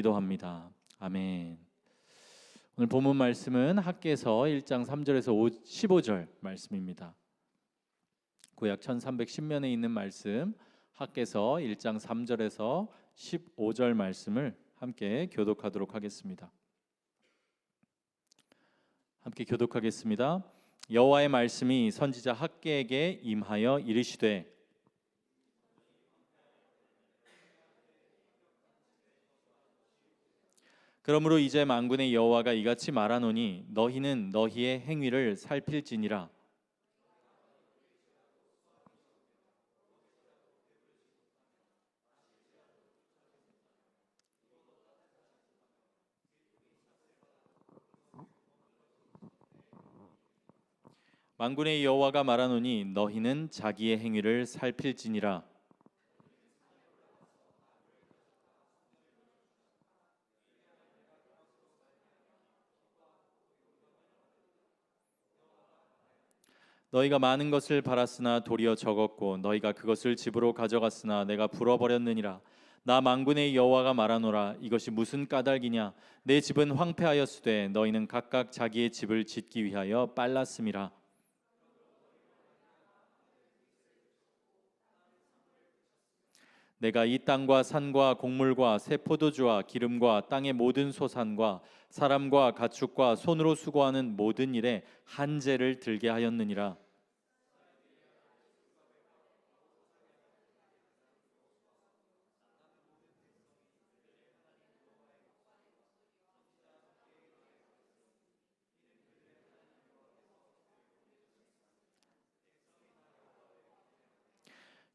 기도합니다. 아멘. 오늘 본문 말씀은 학개서 1장 3절에서 15절 말씀입니다. 구약 1310면에 있는 말씀 학개서 1장 3절에서 15절 말씀을 함께 교독하도록 하겠습니다. 함께 교독하겠습니다. 여호와의 말씀이 선지자 학개에게 임하여 이르시되 그러므로 이제 만군의 여호와가 이같이 말하노니 너희는 너희의 행위를 살필지니라. 만군의 여호와가 말하노니 너희는 자기의 행위를 살필지니라. 너희가 많은 것을 팔았으나 도리어 적었고 너희가 그것을 집으로 가져갔으나 내가 불어버렸느니라. 나 만군의 여호와가 말하노라. 이것이 무슨 까닭이냐? 내 집은 황폐하였으되 너희는 각각 자기의 집을 짓기 위하여 빨랐음이라. 내가 이 땅과 산과 곡물과 새 포도주와 기름과 땅의 모든 소산과 사람과 가축과 손으로 수고하는 모든 일에 한제를 들게 하였느니라.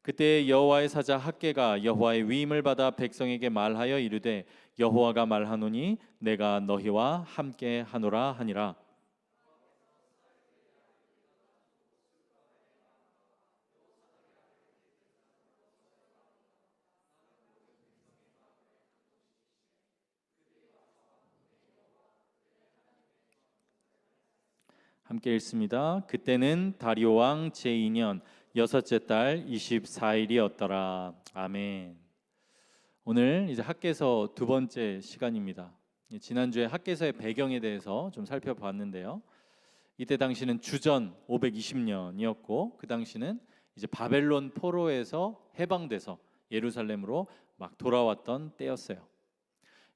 그때 여호와의 사자 학개가 여호와의 위임을 받아 백성에게 말하여 이르되 여호와가 말하노니 내가 너희와 함께 하노라 하니라. 함께 읽습니다. 그때는 다리오 왕 제2년 여섯째 달 24일이었더라. 아멘. 오늘 이제 학개서 두 번째 시간입니다. 지난주에 학개서의 배경에 대해서 좀 살펴봤는데요. 이때 당시는 주전 520년이었고 그 당시는 이제 바벨론 포로에서 해방돼서 예루살렘으로 막 돌아왔던 때였어요.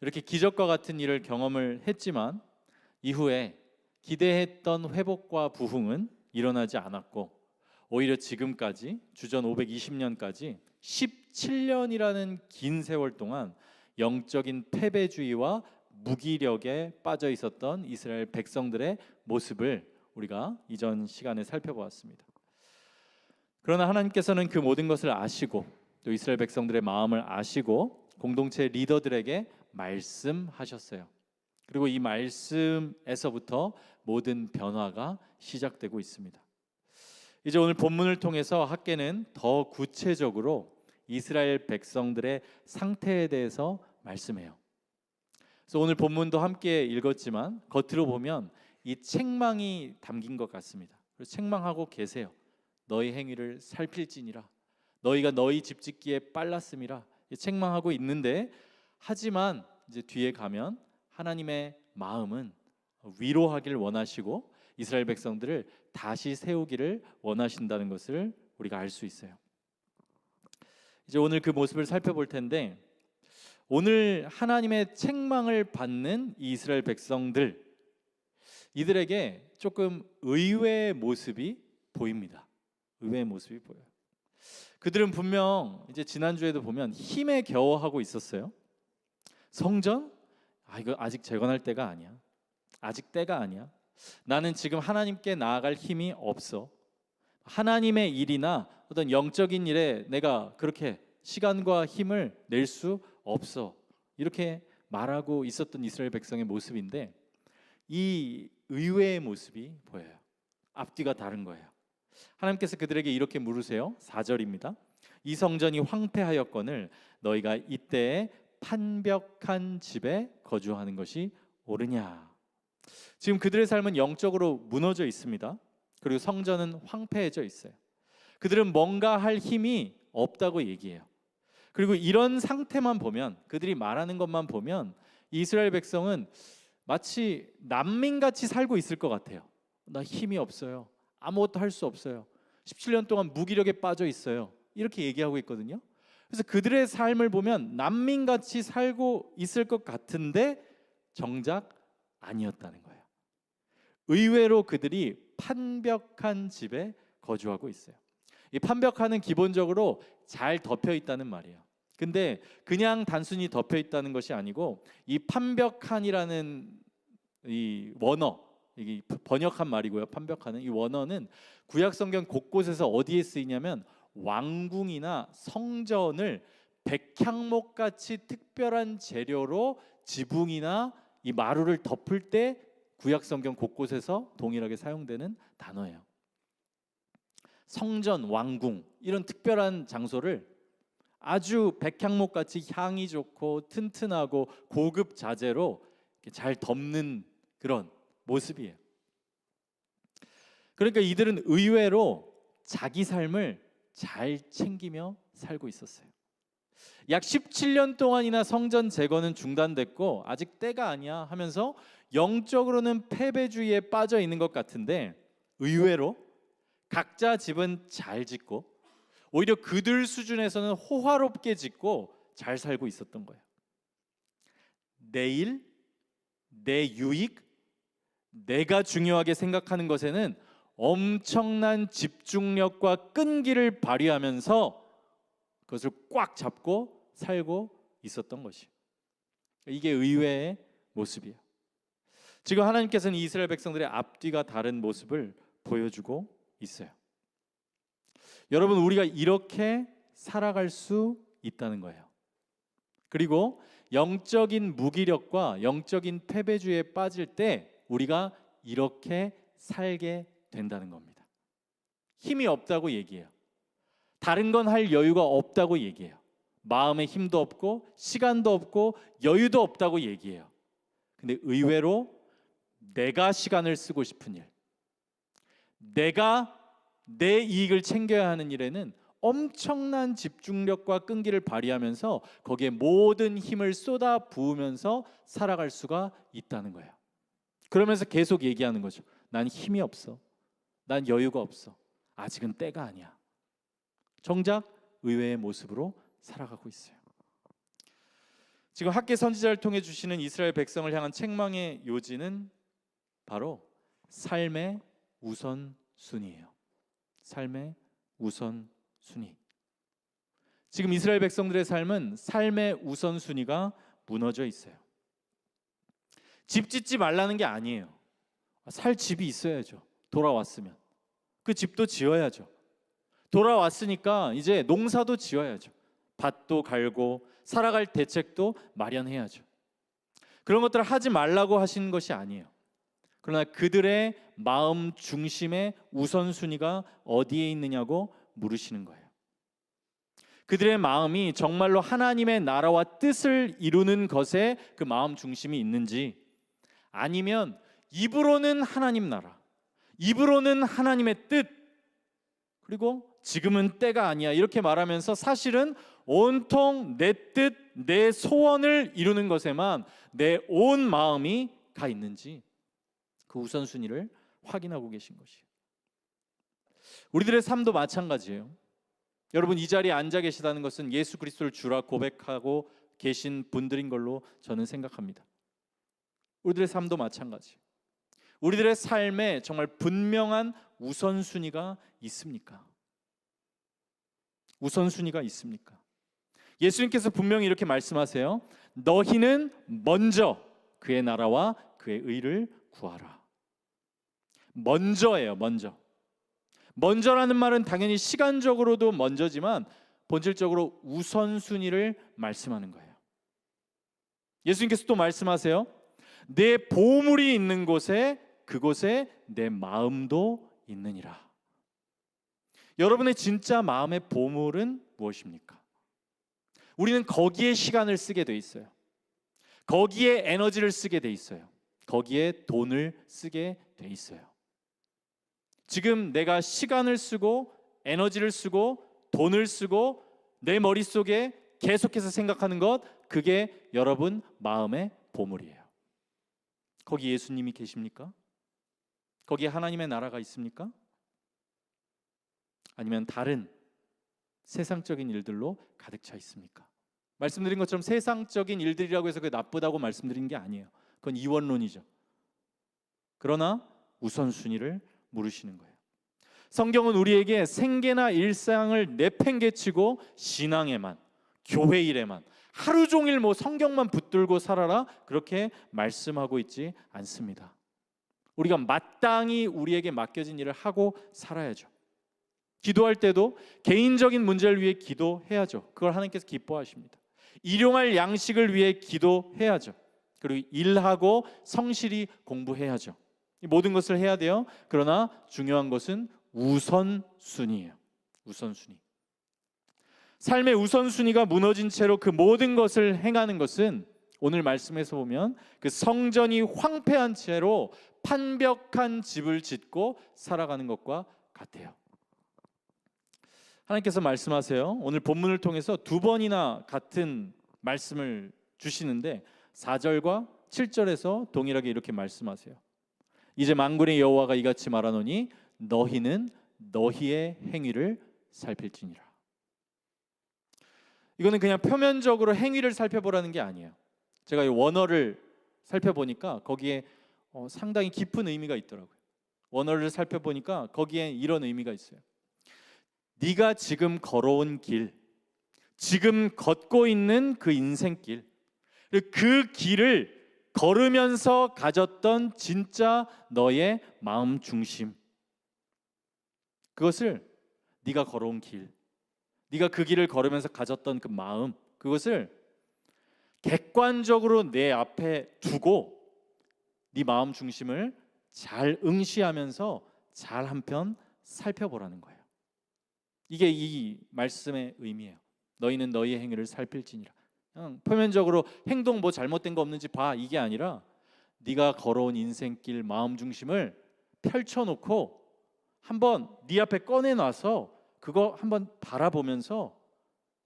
이렇게 기적과 같은 일을 경험을 했지만 이후에 기대했던 회복과 부흥은 일어나지 않았고 오히려 지금까지 주전 520년까지 17년이라는 긴 세월 동안 영적인 패배주의와 무기력에 빠져 있었던 이스라엘 백성들의 모습을 우리가 이전 시간에 살펴보았습니다. 그러나 하나님께서는 그 모든 것을 아시고 또 이스라엘 백성들의 마음을 아시고 공동체 리더들에게 말씀하셨어요. 그리고 이 말씀에서부터 모든 변화가 시작되고 있습니다. 이제 오늘 본문을 통해서 학개는 더 구체적으로 이스라엘 백성들의 상태에 대해서 말씀해요. 그래서 오늘 본문도 함께 읽었지만 겉으로 보면 이 책망이 담긴 것 같습니다. 그래서 책망하고 계세요. 너희 행위를 살필지니라. 너희가 너희 집 짓기에 빨랐음이라. 책망하고 있는데 하지만 이제 뒤에 가면 하나님의 마음은 위로하기를 원하시고 이스라엘 백성들을 다시 세우기를 원하신다는 것을 우리가 알 수 있어요. 이제 오늘 그 모습을 살펴볼 텐데 오늘 하나님의 책망을 받는 이 이스라엘 백성들 이들에게 조금 의외의 모습이 보입니다. 의외의 모습이 보여요. 그들은 분명 이제 지난주에도 보면 힘에 겨워하고 있었어요. 성전? 이거 아직 재건할 때가 아니야. 아직 때가 아니야. 나는 지금 하나님께 나아갈 힘이 없어. 하나님의 일이나 어떤 영적인 일에 내가 그렇게 시간과 힘을 낼 수 없어. 이렇게 말하고 있었던 이스라엘 백성의 모습인데 이 의외의 모습이 보여요. 앞뒤가 다른 거예요. 하나님께서 그들에게 이렇게 물으세요. 4절입니다. 이 성전이 황폐하였거늘 너희가 이때에 판벽한 집에 거주하는 것이 옳으냐. 지금 그들의 삶은 영적으로 무너져 있습니다. 그리고 성전은 황폐해져 있어요. 그들은 뭔가 할 힘이 없다고 얘기해요. 그리고 이런 상태만 보면, 그들이 말하는 것만 보면 이스라엘 백성은 마치 난민같이 살고 있을 것 같아요. 나 힘이 없어요. 아무것도 할 수 없어요. 17년 동안 무기력에 빠져 있어요. 이렇게 얘기하고 있거든요. 그래서 그들의 삶을 보면 난민같이 살고 있을 것 같은데 정작 아니었다는 거예요. 의외로 그들이 판벽한 집에 거주하고 있어요. 이 판벽한은 기본적으로 잘 덮여 있다는 말이에요. 근데 그냥 단순히 덮여 있다는 것이 아니고 이 판벽한이라는 이 원어, 이게 번역한 말이고요. 판벽한은, 이 원어는 구약 성경 곳곳에서 어디에 쓰이냐면 왕궁이나 성전을 백향목같이 특별한 재료로 지붕이나 이 마루를 덮을 때 구약 성경 곳곳에서 동일하게 사용되는 단어예요. 성전, 왕궁 이런 특별한 장소를 아주 백향목같이 향이 좋고 튼튼하고 고급 자재로 잘 덮는 그런 모습이에요. 그러니까 이들은 의외로 자기 삶을 잘 챙기며 살고 있었어요. 약 17년 동안이나 성전 재건은 중단됐고 아직 때가 아니야 하면서 영적으로는 패배주의에 빠져 있는 것 같은데 의외로 각자 집은 잘 짓고 오히려 그들 수준에서는 호화롭게 짓고 잘 살고 있었던 거예요. 내 일, 내 유익, 내가 중요하게 생각하는 것에는 엄청난 집중력과 끈기를 발휘하면서 그것을 꽉 잡고 살고 있었던 것이, 이게 의외의 모습이에요. 지금 하나님께서는 이스라엘 백성들의 앞뒤가 다른 모습을 보여주고 있어요. 여러분, 우리가 이렇게 살아갈 수 있다는 거예요. 그리고 영적인 무기력과 영적인 패배주의에 빠질 때 우리가 이렇게 살게 된다는 겁니다. 힘이 없다고 얘기해요. 다른 건 할 여유가 없다고 얘기해요. 마음의 힘도 없고 시간도 없고 여유도 없다고 얘기해요. 근데 의외로 내가 시간을 쓰고 싶은 일, 내가 내 이익을 챙겨야 하는 일에는 엄청난 집중력과 끈기를 발휘하면서 거기에 모든 힘을 쏟아 부으면서 살아갈 수가 있다는 거예요. 그러면서 계속 얘기하는 거죠. 난 힘이 없어. 난 여유가 없어. 아직은 때가 아니야. 정작 의외의 모습으로 살아가고 있어요. 지금 학개 선지자를 통해 주시는 이스라엘 백성을 향한 책망의 요지는 바로 삶의 우선순위예요. 삶의 우선순위. 지금 이스라엘 백성들의 삶은 삶의 우선순위가 무너져 있어요. 집 짓지 말라는 게 아니에요. 살 집이 있어야죠. 돌아왔으면 그 집도 지어야죠. 돌아왔으니까 이제 농사도 지어야죠. 밭도 갈고 살아갈 대책도 마련해야죠. 그런 것들을 하지 말라고 하신 것이 아니에요. 그러나 그들의 마음 중심의 우선순위가 어디에 있느냐고 물으시는 거예요. 그들의 마음이 정말로 하나님의 나라와 뜻을 이루는 것에 그 마음 중심이 있는지, 아니면 입으로는 하나님 나라, 입으로는 하나님의 뜻, 그리고 지금은 때가 아니야 이렇게 말하면서 사실은 온통 내 뜻, 내 소원을 이루는 것에만 내 온 마음이 가 있는지, 그 우선순위를 확인하고 계신 것이에요. 우리들의 삶도 마찬가지예요. 여러분, 이 자리에 앉아 계시다는 것은 예수 그리스도를 주라 고백하고 계신 분들인 걸로 저는 생각합니다. 우리들의 삶도 마찬가지. 우리들의 삶에 정말 분명한 우선순위가 있습니까? 우선순위가 있습니까? 예수님께서 분명히 이렇게 말씀하세요. 너희는 먼저 그의 나라와 그의 의를 구하라. 먼저예요. 먼저라는 말은 당연히 시간적으로도 먼저지만 본질적으로 우선순위를 말씀하는 거예요. 예수님께서 또 말씀하세요. 내 보물이 있는 곳에 그곳에 내 마음도 있느니라. 여러분의 진짜 마음의 보물은 무엇입니까? 우리는 거기에 시간을 쓰게 돼 있어요. 거기에 에너지를 쓰게 돼 있어요. 거기에 돈을 쓰게 돼 있어요. 지금 내가 시간을 쓰고 에너지를 쓰고 돈을 쓰고 내 머릿속에 계속해서 생각하는 것, 그게 여러분 마음의 보물이에요. 거기 예수님이 계십니까? 거기에 하나님의 나라가 있습니까? 아니면 다른 세상적인 일들로 가득 차 있습니까? 말씀드린 것처럼 세상적인 일들이라고 해서 그게 나쁘다고 말씀드린 게 아니에요. 그건 이원론이죠. 그러나 우선순위를 물으시는 거예요. 성경은 우리에게 생계나 일상을 내팽개치고 신앙에만, 교회 일에만, 하루 종일 성경만 붙들고 살아라, 그렇게 말씀하고 있지 않습니다. 우리가 마땅히 우리에게 맡겨진 일을 하고 살아야죠. 기도할 때도 개인적인 문제를 위해 기도해야죠. 그걸 하나님께서 기뻐하십니다. 일용할 양식을 위해 기도해야죠. 그리고 일하고 성실히 공부해야죠. 이 모든 것을 해야 돼요. 그러나 중요한 것은 우선순위예요. 우선순위. 삶의 우선순위가 무너진 채로 그 모든 것을 행하는 것은 오늘 말씀에서 보면 그 성전이 황폐한 채로 판벽한 집을 짓고 살아가는 것과 같아요. 하나님께서 말씀하세요. 오늘 본문을 통해서 두 번이나 같은 말씀을 주시는데 4절과 7절에서 동일하게 이렇게 말씀하세요. 이제 만군의 여호와가 이같이 말하노니 너희는 너희의 행위를 살필지니라. 이거는 그냥 표면적으로 행위를 살펴보라는 게 아니에요. 제가 이 원어를 살펴보니까 거기에 상당히 깊은 의미가 있더라고요. 원어를 살펴보니까 거기에 이런 의미가 있어요. 네가 지금 걸어온 길, 지금 걷고 있는 그 인생길, 그 길을 걸으면서 가졌던 진짜 너의 마음 중심, 그것을 네가 걸어온 길, 네가 그 길을 걸으면서 가졌던 그 마음, 그것을 객관적으로 내 앞에 두고 네 마음 중심을 잘 응시하면서 잘 한편 살펴보라는 거예요. 이게 이 말씀의 의미예요. 너희는 너희의 행위를 살필지니라. 그냥 표면적으로 행동 잘못된 거 없는지 봐, 이게 아니라 네가 걸어온 인생길 마음 중심을 펼쳐놓고 한번 네 앞에 꺼내놔서 그거 한번 바라보면서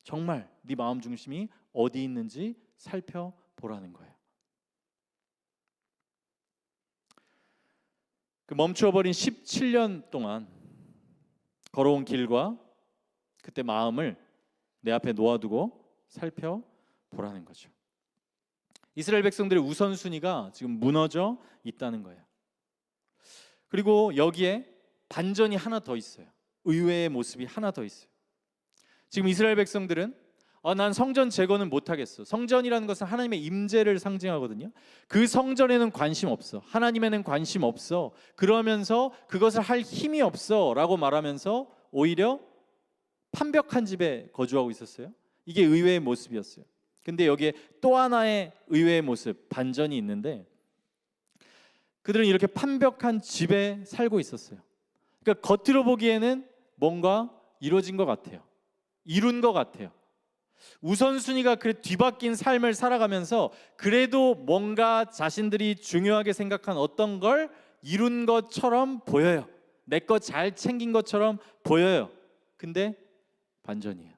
정말 네 마음 중심이 어디 있는지 살펴보라는 거예요. 그 멈추어버린 17년 동안 걸어온 길과 그때 마음을 내 앞에 놓아두고 살펴보라는 거죠. 이스라엘 백성들의 우선순위가 지금 무너져 있다는 거예요. 그리고 여기에 반전이 하나 더 있어요. 의외의 모습이 하나 더 있어요. 지금 이스라엘 백성들은 난 성전 제거는 못하겠어. 성전이라는 것은 하나님의 임재를 상징하거든요. 그 성전에는 관심 없어. 하나님에는 관심 없어. 그러면서 그것을 할 힘이 없어 라고 말하면서 오히려 판벽한 집에 거주하고 있었어요. 이게 의외의 모습이었어요. 근데 여기에 또 하나의 의외의 모습, 반전이 있는데 그들은 이렇게 판벽한 집에 살고 있었어요. 그러니까 겉으로 보기에는 뭔가 이루어진 것 같아요. 이룬 것 같아요. 우선순위가 그래 뒤바뀐 삶을 살아가면서 그래도 뭔가 자신들이 중요하게 생각한 어떤 걸 이룬 것처럼 보여요. 내 거 잘 챙긴 것처럼 보여요. 근데 반전이에요.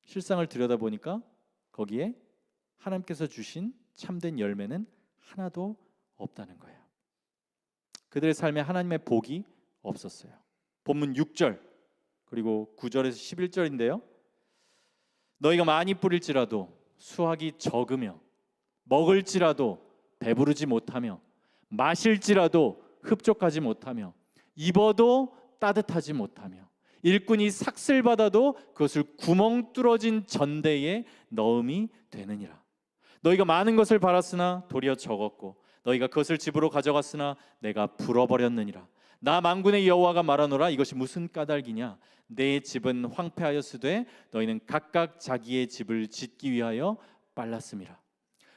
실상을 들여다보니까 거기에 하나님께서 주신 참된 열매는 하나도 없다는 거예요. 그들의 삶에 하나님의 복이 없었어요. 본문 6절 그리고 9절에서 11절인데요. 너희가 많이 뿌릴지라도 수확이 적으며 먹을지라도 배부르지 못하며 마실지라도 흡족하지 못하며 입어도 따뜻하지 못하며 일꾼이 삭슬 받아도 그것을 구멍 뚫어진 전대에 넣음이 되느니라. 너희가 많은 것을 바랐으나 도리어 적었고 너희가 그것을 집으로 가져갔으나 내가 불어버렸느니라. 나 만군의 여호와가 말하노라. 이것이 무슨 까닭이냐? 내 집은 황폐하였으되 너희는 각각 자기의 집을 짓기 위하여 빨랐음이라.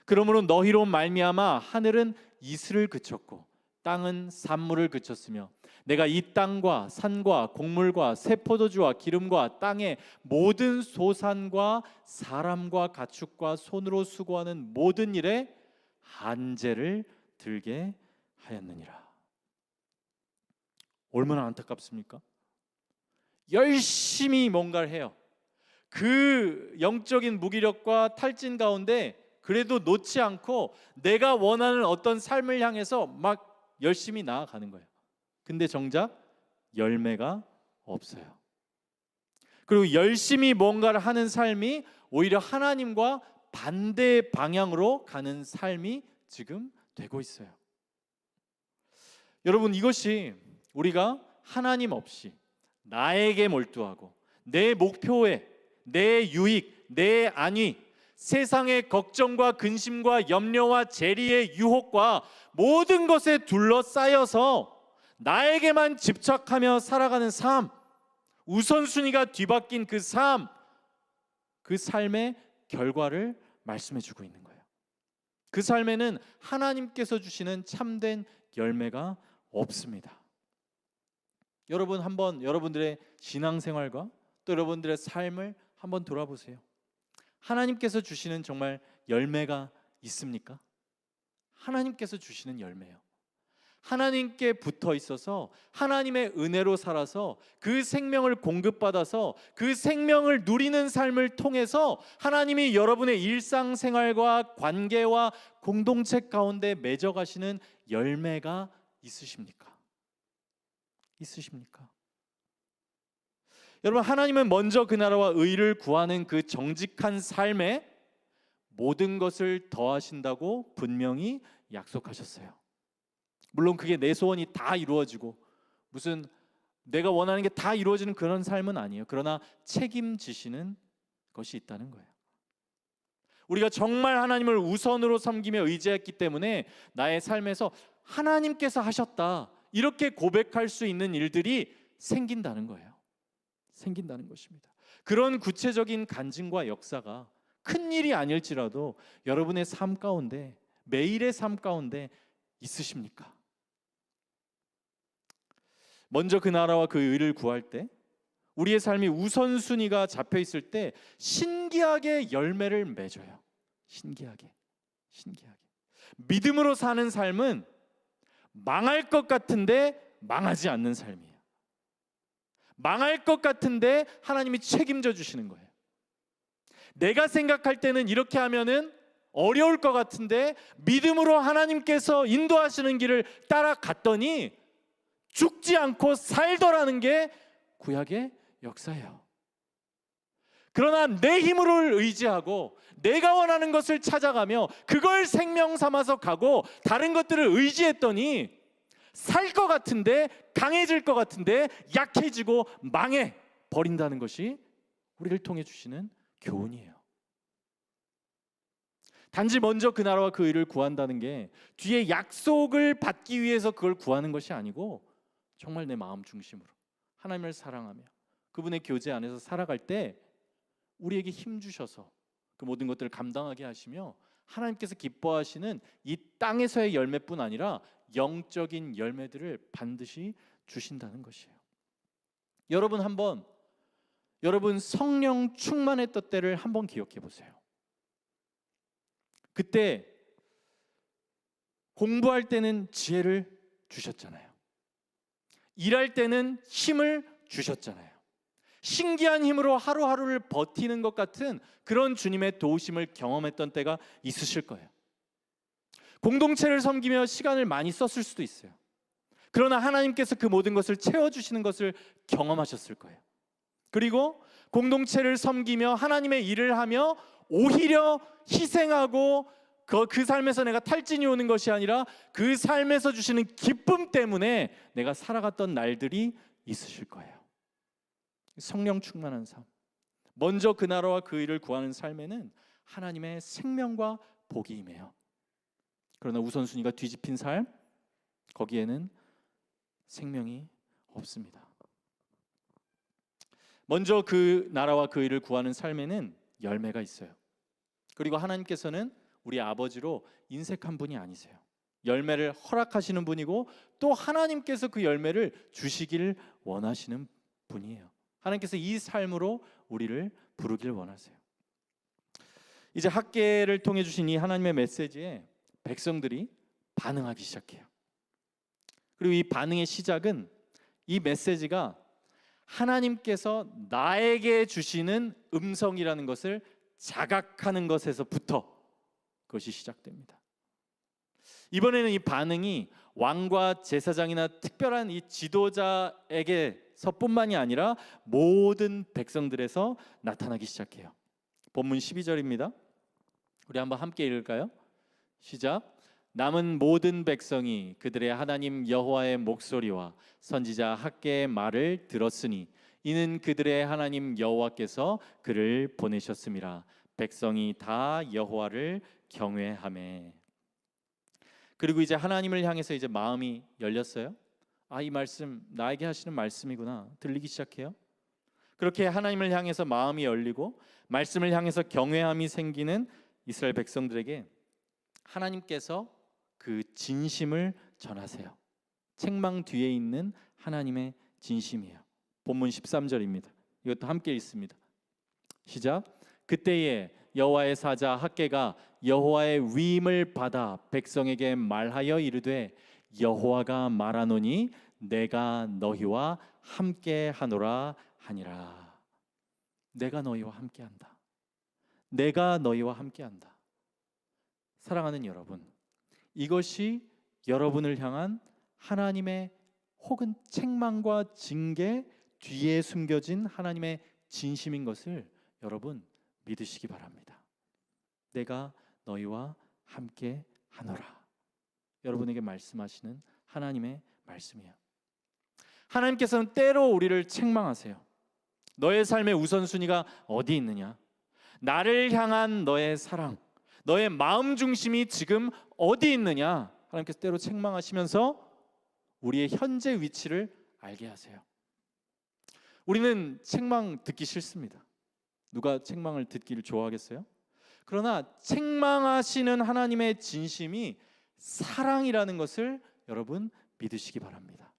그러므로 너희로 말미암아 하늘은 이슬을 그쳤고 땅은 산물을 그쳤으며 내가 이 땅과 산과 곡물과 새 포도주와 기름과 땅의 모든 소산과 사람과 가축과 손으로 수고하는 모든 일에 한제를 들게 하였느니라. 얼마나 안타깝습니까? 열심히 뭔가를 해요. 그 영적인 무기력과 탈진 가운데 그래도 놓지 않고 내가 원하는 어떤 삶을 향해서 막 열심히 나아가는 거예요. 근데 정작 열매가 없어요. 그리고 열심히 뭔가를 하는 삶이 오히려 하나님과 반대 방향으로 가는 삶이 지금 되고 있어요. 여러분, 이것이 우리가 하나님 없이 나에게 몰두하고 내 목표에, 내 유익, 내 안위, 세상의 걱정과 근심과 염려와 재리의 유혹과 모든 것에 둘러싸여서 나에게만 집착하며 살아가는 삶, 우선순위가 뒤바뀐 그 삶, 그 삶의 결과를 말씀해 주고 있는 거예요. 그 삶에는 하나님께서 주시는 참된 열매가 없습니다. 여러분, 한번 여러분들의 신앙생활과 또 여러분들의 삶을 한번 돌아보세요. 하나님께서 주시는 정말 열매가 있습니까? 하나님께서 주시는 열매요. 하나님께 붙어 있어서 하나님의 은혜로 살아서 그 생명을 공급받아서 그 생명을 누리는 삶을 통해서 하나님이 여러분의 일상생활과 관계와 공동체 가운데 맺어가시는 열매가 있으십니까? 있으십니까? 여러분, 하나님은 먼저 그 나라와 의를 구하는 그 정직한 삶에 모든 것을 더하신다고 분명히 약속하셨어요. 물론 그게 내 소원이 다 이루어지고 무슨 내가 원하는 게 다 이루어지는 그런 삶은 아니에요. 그러나 책임지시는 것이 있다는 거예요. 우리가 정말 하나님을 우선으로 섬기며 의지했기 때문에 나의 삶에서 하나님께서 하셨다, 이렇게 고백할 수 있는 일들이 생긴다는 거예요. 생긴다는 것입니다. 그런 구체적인 간증과 역사가 큰 일이 아닐지라도 여러분의 삶 가운데, 매일의 삶 가운데 있으십니까? 먼저 그 나라와 그 의를 구할 때, 우리의 삶이 우선순위가 잡혀 있을 때 신기하게 열매를 맺어요. 신기하게. 믿음으로 사는 삶은 망할 것 같은데 망하지 않는 삶이에요. 망할 것 같은데 하나님이 책임져 주시는 거예요. 내가 생각할 때는 이렇게 하면은 어려울 것 같은데 믿음으로 하나님께서 인도하시는 길을 따라갔더니 죽지 않고 살더라는 게 구약의 역사예요. 그러나 내 힘으로 의지하고 내가 원하는 것을 찾아가며 그걸 생명 삼아서 가고 다른 것들을 의지했더니 살 것 같은데, 강해질 것 같은데 약해지고 망해 버린다는 것이 우리를 통해 주시는 교훈이에요. 단지 먼저 그 나라와 그 의를 구한다는 게 뒤에 약속을 받기 위해서 그걸 구하는 것이 아니고 정말 내 마음 중심으로 하나님을 사랑하며 그분의 교제 안에서 살아갈 때 우리에게 힘 주셔서 그 모든 것들을 감당하게 하시며 하나님께서 기뻐하시는 이 땅에서의 열매뿐 아니라 영적인 열매들을 반드시 주신다는 것이에요. 여러분, 한번 여러분 성령 충만했던 때를 한번 기억해 보세요. 그때 공부할 때는 지혜를 주셨잖아요. 일할 때는 힘을 주셨잖아요. 신기한 힘으로 하루하루를 버티는 것 같은 그런 주님의 도우심을 경험했던 때가 있으실 거예요. 공동체를 섬기며 시간을 많이 썼을 수도 있어요. 그러나 하나님께서 그 모든 것을 채워주시는 것을 경험하셨을 거예요. 그리고 공동체를 섬기며 하나님의 일을 하며 오히려 희생하고 그 삶에서 내가 탈진이 오는 것이 아니라 그 삶에서 주시는 기쁨 때문에 내가 살아갔던 날들이 있으실 거예요. 성령 충만한 삶, 먼저 그 나라와 그 의를 구하는 삶에는 하나님의 생명과 복이 임해요. 그러나 우선순위가 뒤집힌 삶, 거기에는 생명이 없습니다. 먼저 그 나라와 그 의를 구하는 삶에는 열매가 있어요. 그리고 하나님께서는 우리 아버지로 인색한 분이 아니세요. 열매를 허락하시는 분이고 또 하나님께서 그 열매를 주시기를 원하시는 분이에요. 하나님께서 이 삶으로 우리를 부르길 원하세요. 이제 학계를 통해 주신 이 하나님의 메시지에 백성들이 반응하기 시작해요. 그리고 이 반응의 시작은 이 메시지가 하나님께서 나에게 주시는 음성이라는 것을 자각하는 것에서부터 그것이 시작됩니다. 이번에는 이 반응이 왕과 제사장이나 특별한 이 지도자에게서뿐만이 아니라 모든 백성들에서 나타나기 시작해요. 본문 12절입니다. 우리 한번 함께 읽을까요? 시작. 남은 모든 백성이 그들의 하나님 여호와의 목소리와 선지자 학개의 말을 들었으니 이는 그들의 하나님 여호와께서 그를 보내셨음이라. 백성이 다 여호와를 경외하매. 그리고 이제 하나님을 향해서 이제 마음이 열렸어요. 이 말씀 나에게 하시는 말씀이구나 들리기 시작해요. 그렇게 하나님을 향해서 마음이 열리고 말씀을 향해서 경외함이 생기는 이스라엘 백성들에게 하나님께서 그 진심을 전하세요. 책망 뒤에 있는 하나님의 진심이에요. 본문 13절입니다. 이것도 함께 읽습니다. 시작. 그때에 여호와의 사자 학개가 여호와의 위임을 받아 백성에게 말하여 이르되 여호와가 말하노니 내가 너희와 함께 하노라 하니라. 내가 너희와 함께한다. 내가 너희와 함께한다. 사랑하는 여러분, 이것이 여러분을 향한 하나님의 혹은 책망과 징계 뒤에 숨겨진 하나님의 진심인 것을 여러분 믿으시기 바랍니다. 내가 너희와 함께 하노라. 여러분에게 말씀하시는 하나님의 말씀이에요. 하나님께서는 때로 우리를 책망하세요. 너의 삶의 우선순위가 어디 있느냐? 나를 향한 너의 사랑, 너의 마음 중심이 지금 어디 있느냐? 하나님께서 때로 책망하시면서 우리의 현재 위치를 알게 하세요. 우리는 책망 듣기 싫습니다. 누가 책망을 듣기를 좋아하겠어요? 그러나 책망하시는 하나님의 진심이 사랑이라는 것을 여러분 믿으시기 바랍니다.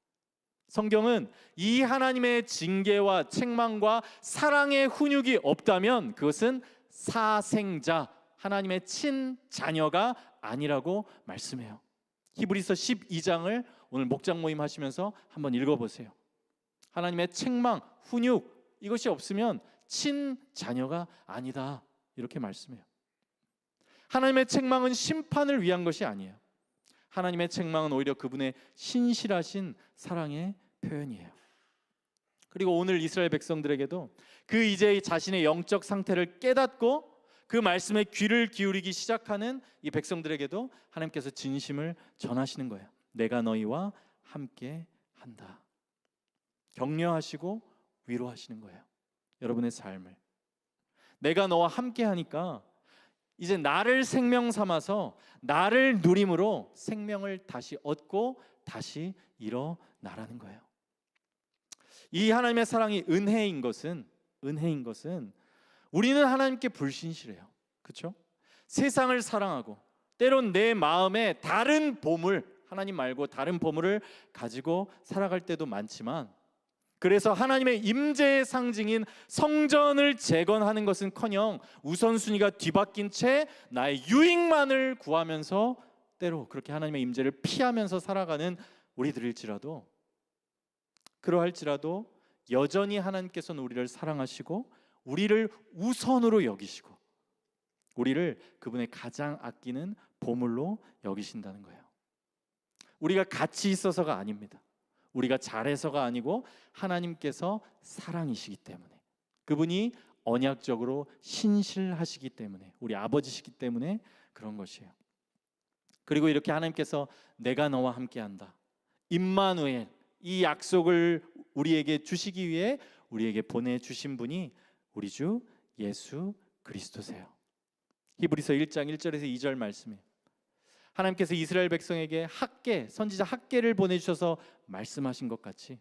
성경은 이 하나님의 징계와 책망과 사랑의 훈육이 없다면 그것은 사생자, 하나님의 친자녀가 아니라고 말씀해요. 히브리서 12장을 오늘 목장 모임 하시면서 한번 읽어보세요. 하나님의 책망, 훈육 이것이 없으면 친자녀가 아니다 이렇게 말씀해요. 하나님의 책망은 심판을 위한 것이 아니에요. 하나님의 책망은 오히려 그분의 신실하신 사랑의 표현이에요. 그리고 오늘 이스라엘 백성들에게도 그 이제 자신의 영적 상태를 깨닫고 그 말씀에 귀를 기울이기 시작하는 이 백성들에게도 하나님께서 진심을 전하시는 거예요. 내가 너희와 함께 한다. 격려하시고 위로하시는 거예요. 여러분의 삶을. 내가 너와 함께 하니까 이제 나를 생명 삼아서 나를 누림으로 생명을 다시 얻고 다시 일어나라는 거예요. 이 하나님의 사랑이 은혜인 것은 우리는 하나님께 불신실해요. 그렇죠? 세상을 사랑하고 때론 내 마음에 다른 보물, 하나님 말고 다른 보물을 가지고 살아갈 때도 많지만 그래서 하나님의 임재의 상징인 성전을 재건하는 것은커녕 우선순위가 뒤바뀐 채 나의 유익만을 구하면서 때로 그렇게 하나님의 임재를 피하면서 살아가는 우리들일지라도 그러할지라도 여전히 하나님께서는 우리를 사랑하시고 우리를 우선으로 여기시고 우리를 그분의 가장 아끼는 보물로 여기신다는 거예요. 우리가 가치 있어서가 아닙니다. 우리가 잘해서가 아니고 하나님께서 사랑이시기 때문에 그분이 언약적으로 신실하시기 때문에 우리 아버지시기 때문에 그런 것이에요. 그리고 이렇게 하나님께서 내가 너와 함께한다. 임마누엘 이 약속을 우리에게 주시기 위해 우리에게 보내주신 분이 우리 주 예수 그리스도세요. 히브리서 1장 1절에서 2절 말씀에 하나님께서 이스라엘 백성에게 학개, 선지자 학개를 보내주셔서 말씀하신 것 같이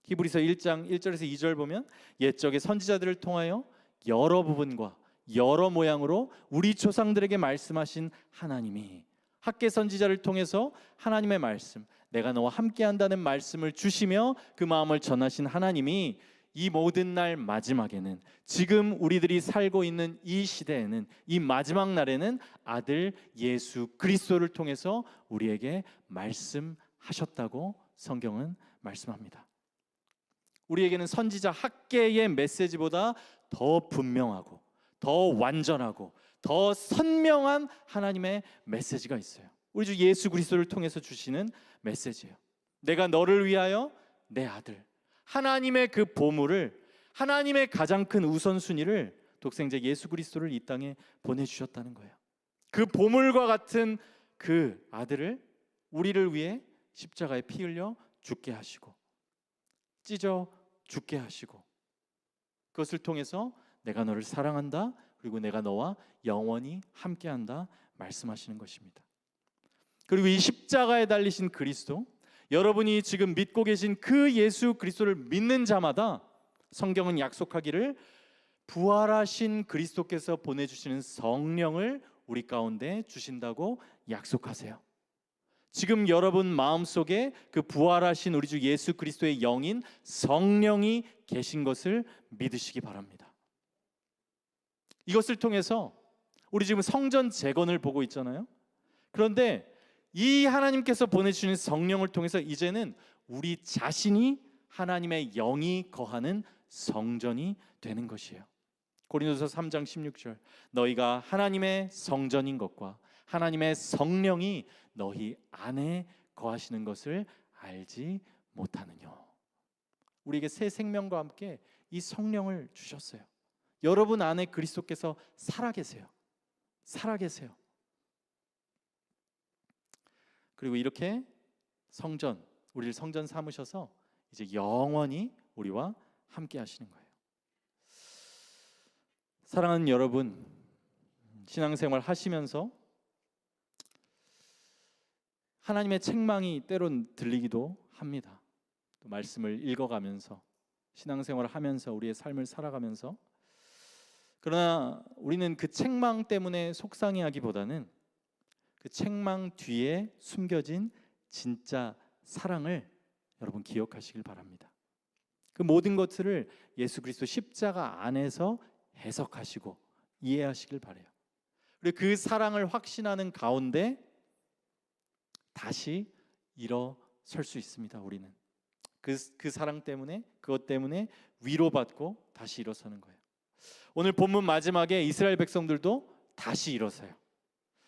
히브리서 1장 1절에서 2절 보면 옛적의 선지자들을 통하여 여러 부분과 여러 모양으로 우리 조상들에게 말씀하신 하나님이 학개 선지자를 통해서 하나님의 말씀, 내가 너와 함께한다는 말씀을 주시며 그 마음을 전하신 하나님이 이 모든 날 마지막에는 지금 우리들이 살고 있는 이 시대에는 이 마지막 날에는 아들 예수 그리스도를 통해서 우리에게 말씀하셨다고 성경은 말씀합니다. 우리에게는 선지자 학개의 메시지보다 더 분명하고 더 완전하고 더 선명한 하나님의 메시지가 있어요. 우리 주 예수 그리스도를 통해서 주시는 메시지예요. 내가 너를 위하여 내 아들, 하나님의 그 보물을, 하나님의 가장 큰 우선순위를, 독생자 예수 그리스도를 이 땅에 보내주셨다는 거예요. 그 보물과 같은 그 아들을 우리를 위해 십자가에 피 흘려 죽게 하시고 찢어 죽게 하시고, 그것을 통해서 내가 너를 사랑한다, 그리고 내가 너와 영원히 함께한다 말씀하시는 것입니다. 그리고 이 십자가에 달리신 그리스도, 여러분이 지금 믿고 계신 그 예수 그리스도를 믿는 자마다 성경은 약속하기를 부활하신 그리스도께서 보내주시는 성령을 우리 가운데 주신다고 약속하세요. 지금 여러분 마음속에 그 부활하신 우리 주 예수 그리스도의 영인 성령이 계신 것을 믿으시기 바랍니다. 이것을 통해서 우리 지금 성전 재건을 보고 있잖아요. 그런데 이 하나님께서 보내주시는 성령을 통해서 이제는 우리 자신이 하나님의 영이 거하는 성전이 되는 것이에요. 고린도서 3장 16절, 너희가 하나님의 성전인 것과 하나님의 성령이 너희 안에 거하시는 것을 알지 못하느뇨. 우리에게 새 생명과 함께 이 성령을 주셨어요. 여러분 안에 그리스도께서 살아계세요. 살아계세요. 그리고 이렇게 성전, 우리를 성전 삼으셔서 이제 영원히 우리와 함께 하시는 거예요. 사랑하는 여러분, 신앙생활 하시면서 하나님의 책망이 때론 들리기도 합니다. 또 말씀을 읽어가면서 신앙생활을 하면서 우리의 삶을 살아가면서, 그러나 우리는 그 책망 때문에 속상해하기보다는 그 책망 뒤에 숨겨진 진짜 사랑을 여러분 기억하시길 바랍니다. 그 모든 것들을 예수 그리스도 십자가 안에서 해석하시고 이해하시길 바라요. 그리고 그 사랑을 확신하는 가운데 다시 일어설 수 있습니다. 우리는 그 사랑 때문에, 그것 때문에 위로받고 다시 일어서는 거예요. 오늘 본문 마지막에 이스라엘 백성들도 다시 일어서요.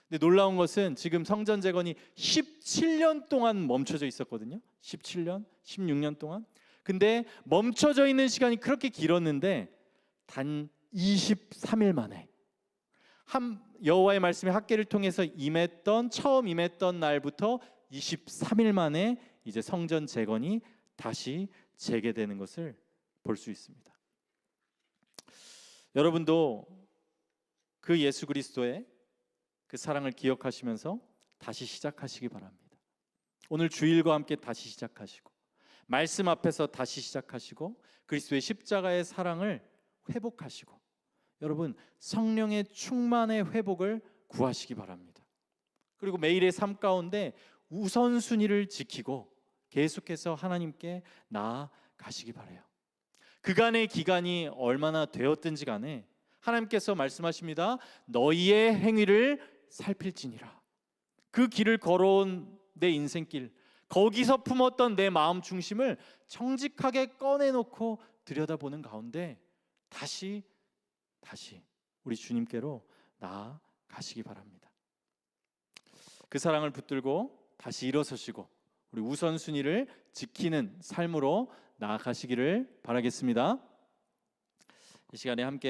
근데 놀라운 것은 지금 성전 재건이 17년 동안 멈춰져 있었거든요. 17년, 16년 동안. 근데 멈춰져 있는 시간이 그렇게 길었는데 단 23일 만에 여호와의 말씀이 학개를 통해서 처음 임했던 날부터 23일 만에 이제 성전 재건이 다시 재개되는 것을 볼 수 있습니다. 여러분도 그 예수 그리스도의 그 사랑을 기억하시면서 다시 시작하시기 바랍니다. 오늘 주일과 함께 다시 시작하시고 말씀 앞에서 다시 시작하시고 그리스도의 십자가의 사랑을 회복하시고 여러분 성령의 충만의 회복을 구하시기 바랍니다. 그리고 매일의 삶 가운데 우선순위를 지키고 계속해서 하나님께 나아가시기 바라요. 그간의 기간이 얼마나 되었든지 간에 하나님께서 말씀하십니다. 너희의 행위를 살필지니라. 그 길을 걸어온 내 인생길, 거기서 품었던 내 마음 중심을 정직하게 꺼내놓고 들여다보는 가운데 다시 우리 주님께로 나아가시기 바랍니다. 그 사랑을 붙들고 다시 일어서시고 우리 우선순위를 지키는 삶으로 나아가시기를 바라겠습니다. 이 시간에 함께